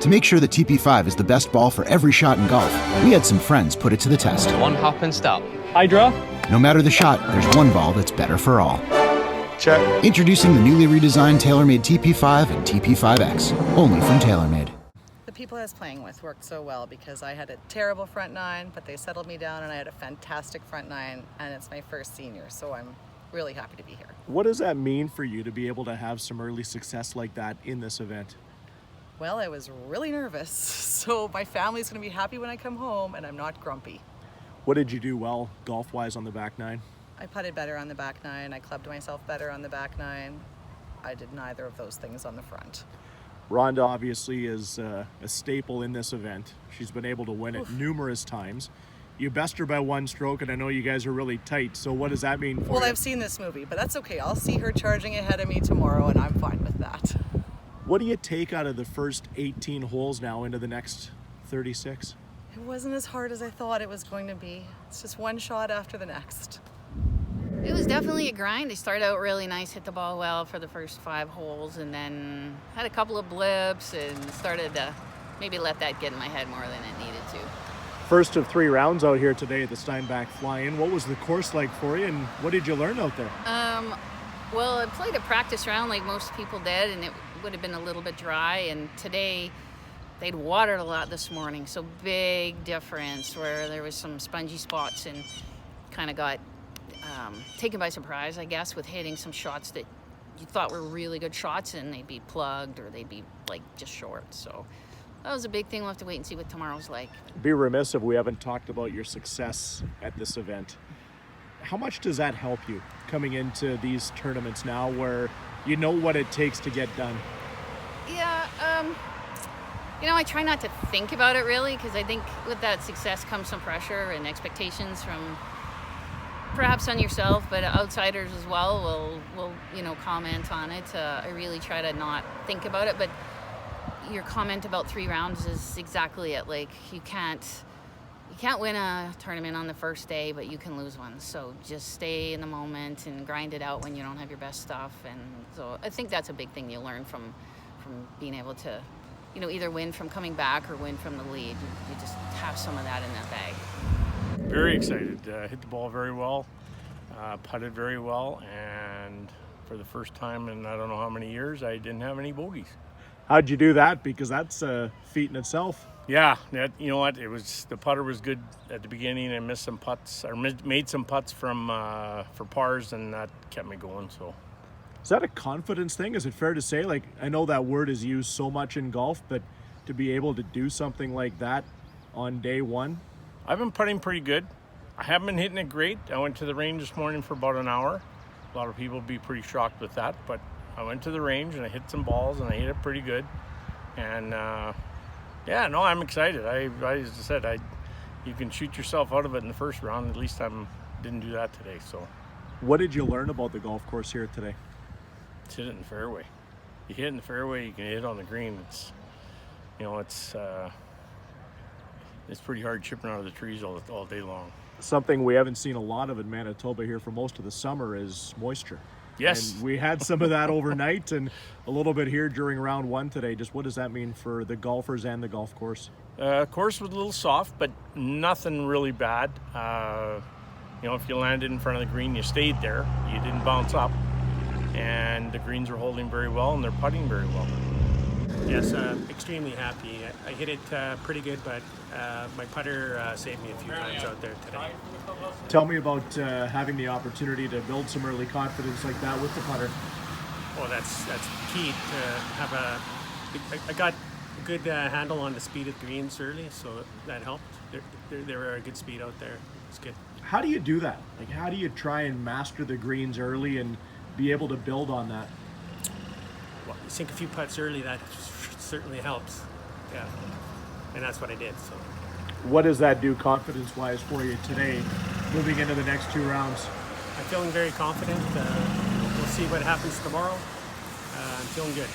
To make sure the TP5 is the best ball for every shot in golf, we had some friends put it to the test. One hop and stop. Hydra. No matter the shot, there's one ball that's better for all. Check. Introducing the newly redesigned TaylorMade TP5 and TP5X, only from TaylorMade. The people I was playing with worked so well because I had a terrible front nine, but they settled me down and I had a fantastic front nine, and it's my first senior, so I'm really happy to be here. What does that mean for you to be able to have some early success like that in this event? Well, I was really nervous, so my family's going to be happy when I come home, and I'm not grumpy. What did you do well golf-wise on the back nine? I putted better on the back nine, I clubbed myself better on the back nine. I did neither of those things on the front. Rhonda obviously is a staple in this event. She's been able to win it numerous times. You best her by one stroke, and I know you guys are really tight, so what does that mean for you? Well, I've seen this movie, but that's okay. I'll see her charging ahead of me tomorrow, and I'm fine with that. What do you take out of the first 18 holes now into the next 36? It wasn't as hard as I thought it was going to be. It's just one shot after the next. It was definitely a grind. I started out really nice, hit the ball well for the first 5 holes, and then had a couple of blips and started to maybe let that get in my head more than it needed to. First of 3 rounds out here today at the Steinbach Fly-In. What was the course like for you, and what did you learn out there? Well, I played a practice round like most people did, and it would have been a little bit dry, and today they'd watered a lot this morning, so big difference where there was some spongy spots and kind of got taken by surprise, I guess, with hitting some shots that you thought were really good shots and they'd be plugged or they'd be like just short. So that was a big thing. We'll have to wait and see what tomorrow's like. Be remiss if we haven't talked about your success at this event. How much does that help you coming into these tournaments now where you know what it takes to get done? Yeah, you know, I try not to think about it really, because I think with that success comes some pressure and expectations from perhaps on yourself, but outsiders as well will you know, comment on it. I really try to not think about it, but your comment about 3 rounds is exactly it. Like, you can't win a tournament on the first day, but you can lose one. So just stay in the moment and grind it out when you don't have your best stuff. And so I think that's a big thing you learn from being able to, you know, either win from coming back or win from the lead. You just have some of that in that bag. Very excited. Hit the ball very well, putted very well, and for the first time in I don't know how many years, I didn't have any bogeys. How'd you do that? Because that's a feat in itself. Yeah, you know what? It was, the putter was good at the beginning. I missed some putts, or made some putts from for pars, and that kept me going. So, is that a confidence thing? Is it fair to say? Like, I know that word is used so much in golf, but to be able to do something like that on day one? I've been putting pretty good. I haven't been hitting it great. I went to the range this morning for about an hour. A lot of people would be pretty shocked with that, but I went to the range and I hit some balls and I hit it pretty good. And yeah, no, I'm excited. As I said, you can shoot yourself out of it in the first round. At least I didn't do that today. So, what did you learn about the golf course here today? Hit it in the fairway. You hit it in the fairway, you can hit it on the green. It's, you know, it's pretty hard chipping out of the trees all day long. Something we haven't seen a lot of in Manitoba here for most of the summer is moisture. Yes. And we had some of that overnight and a little bit here during round 1 today. Just what does that mean for the golfers and the golf course? Course was a little soft, but nothing really bad. You know, if you landed in front of the green, you stayed there. You didn't bounce up. And the greens are holding very well and they're putting very well. Yes, extremely happy. I hit it pretty good, but my putter saved me a few times out there today. Tell me about having the opportunity to build some early confidence like that with the putter. Well, that's key to have I got a good handle on the speed of the greens early, so that helped. They were a good speed out there. It's good. How do you do that? Like, how do you try and master the greens early and be able to build on that? Well, you sink a few putts early, that certainly helps. Yeah, and that's what I did. So, what does that do confidence-wise for you today, moving into the next 2 rounds? I'm feeling very confident. We'll see what happens tomorrow. I'm feeling good.